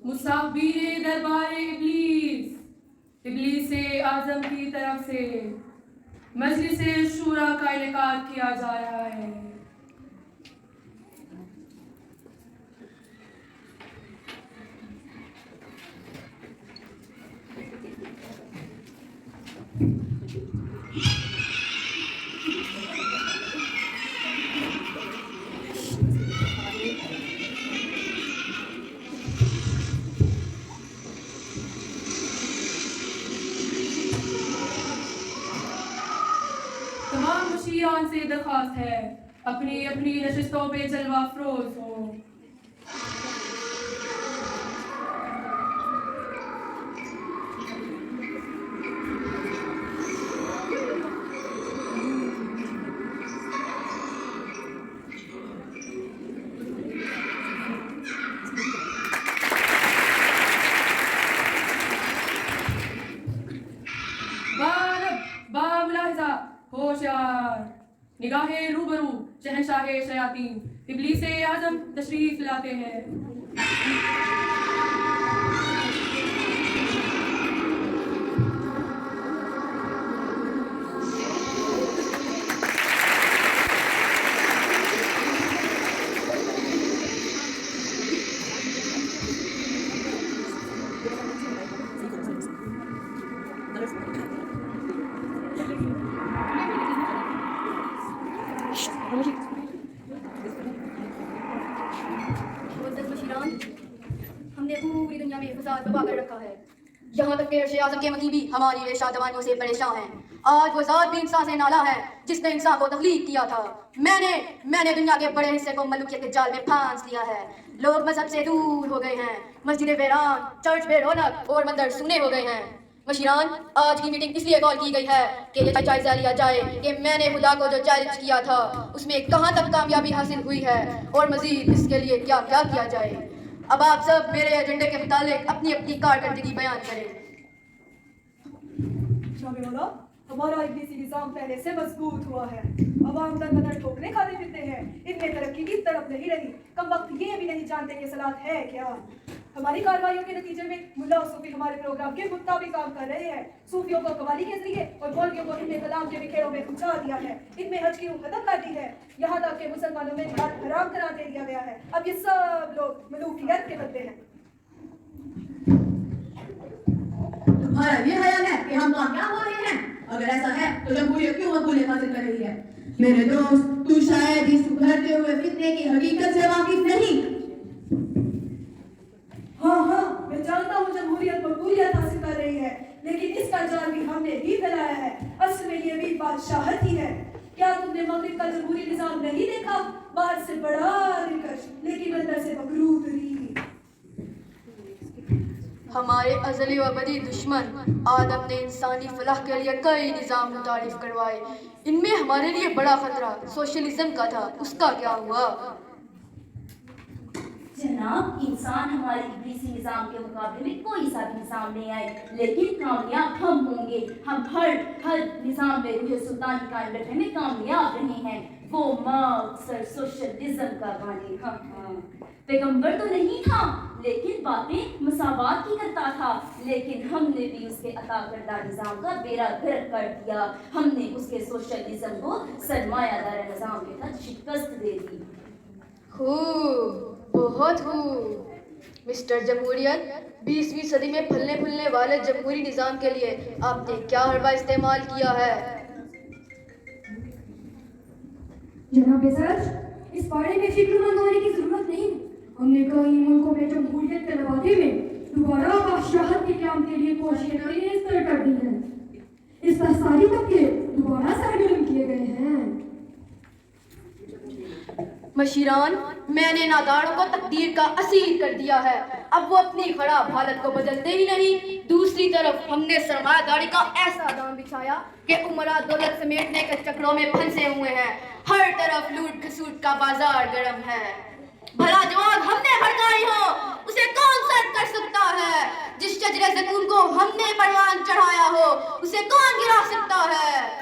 مصابیر دربار ابلیس اعظم کی طرف سے مجلس شورا کا انعقاد کیا جا رہا ہے۔ تمام مشیران سے درخواست ہے اپنی اپنی نشستوں پہ جلوہ افروز ہو۔ باملاحظہ ہوشیار، نگاہ روبرو شہنشاہ شیاطین ابلیس اعظم تشریف لاتے ہیں۔ ہم نے پوری دنیا میں فساد برپا کر رکھا ہے، یہاں تک کہ عرش اعظم کے مکی بھی ہماری ریشہ دوانیوں سے پریشان ہیں۔ آج وہ ذات بھی انسان سے نالا ہے جس نے انسان کو تخلیق کیا تھا۔ میں نے دنیا کے بڑے حصے کو ملوکیت کے جال میں پھانس لیا ہے۔ لوگ مذہب سے دور ہو گئے ہیں، مسجدیں ویران، چرچ بے رونق اور مندر سونے ہو گئے ہیں۔ مشیران، آج کی میٹنگ اس لیے کال کی گئی ہے کہ یہ جائزہ لیا جائے کہ میں نے خدا کو جو چیلنج کیا تھا اس میں کہاں تک کامیابی حاصل ہوئی ہے اور مزید اس کے لیے کیا کیا جائے۔ اب آپ سب میرے ایجنڈے کے متعلق اپنی اپنی کارکردگی بیان کریں۔ جناب مولا، ہمارا ابلیسی نظام پہلے سے مضبوط ہوا ہے، عوام در بدر ٹھوکریں کھاتے پھرتے ہیں، ان میں ترقی کی طرف نہیں رہی، کم وقت یہ بھی نہیں جانتے کہ صلاح ہے کیا۔ ہماری کارروائیوں کے نتیجے میں ملا اور صوفی ہمارے پروگرام کے مطابق کام کر رہے ہیں۔ صوفیوں کو قوالی کے ذریعے اور مولویوں کو ان کلام کے بکھیروں میں اچھا دیا ہے، ان میں حج کی روح ختم کر دی ہے، یہاں تک کہ مسلمانوں میں جہاد حرام قرار دے دیا گیا ہے۔ اب یہ سب لوگ ملوکیت کے بندے ہیں۔ تمہارا یہ خیال ہے کہ ہم کامیاب ہو رہے ہیں؟ اگر ایسا ہے تو جمہوریت کیوں مقبولیت حاصل کر رہی ہے؟ میرے دوست، تو شاید اس ابھرتے ہوئے فتنے کی حقیقت سے واقف نہیں۔ ہاں میں جانتا ہوں جمہوریت مقبولیت حاصل کر رہی ہے، لیکن اس کا جال بھی ہم نے ہی پھیلایا ہے۔ اصل میں یہ بھی بادشاہت ہی ہے۔ کیا تم نے مغرب کا جمہوری نظام نہیں دیکھا؟ باہر سے بڑا دلکش لیکن اندر سے مغرور ترین۔ ہمارے ازلی و ابدی دشمن آدم نے انسانی فلاح کے لیے کئی نظام متعارف کروائے، ان میں ہمارے لیے بڑا خطرہ سوشلزم کا تھا، اس کا کیا ہوا؟ جناب، انسان ہمارے ابلیسی نظام کے مقابلے میں کوئی سا بھی نظام نہیں آئے، لیکن کامیاب ہم ہوں گے۔ ہم ہر نظام میں روح سلطانی قائم رکھنے میں کامیاب رہے ہیں۔ وہ مارکس سوشلزم کا بانی پیغمبر تو نہیں تھا، لیکن باتیں مساوات کی کرتا تھا، لیکن ہم نے بھی اس کے عطا کردہ نظام کا بیڑا گرک کر دیا۔ ہم نے اس کے سوشلزم کو سرمایہ دار نظام کے تحت شکست دے دی۔ بہت خوب مسٹر جمہوریت، 20ویں صدی میں پھلنے والے جمہوری نظام کے لیے آپ نے کیا حربہ استعمال کیا ہے؟ جناب صدر، اس بارے میں فکر مند ہونے کی ضرورت نہیں۔ ہم نے کئی ملکوں میں جمہوریت کے نوادے میں دوبارہ بادشاہت کے قیام کے لیے کوششیں کر دی ہیں۔ اس پر ساری طبقے دوبارہ سرگرم کیے گئے ہیں۔ مشیران، میں نے ناداروں کو تقدیر کا اسیر کر دیا ہے، اب وہ اپنی خراب حالت کو بدلتے ہی نہیں۔ دوسری طرف ہم نے سرمایہ داری کا ایسا دام بچھایا کہ عمرہ دولت سمیٹنے کے چکروں میں پھنسے ہوئے ہیں، ہر طرف لوٹ کھسوٹ کا بازار گرم ہے۔ بھلا جوان ہم نے بھڑکائی ہو اسے کون سر کر سکتا ہے؟ جس شجرے زیتون کو ہم نے پروان چڑھایا ہو اسے کون گرا سکتا ہے؟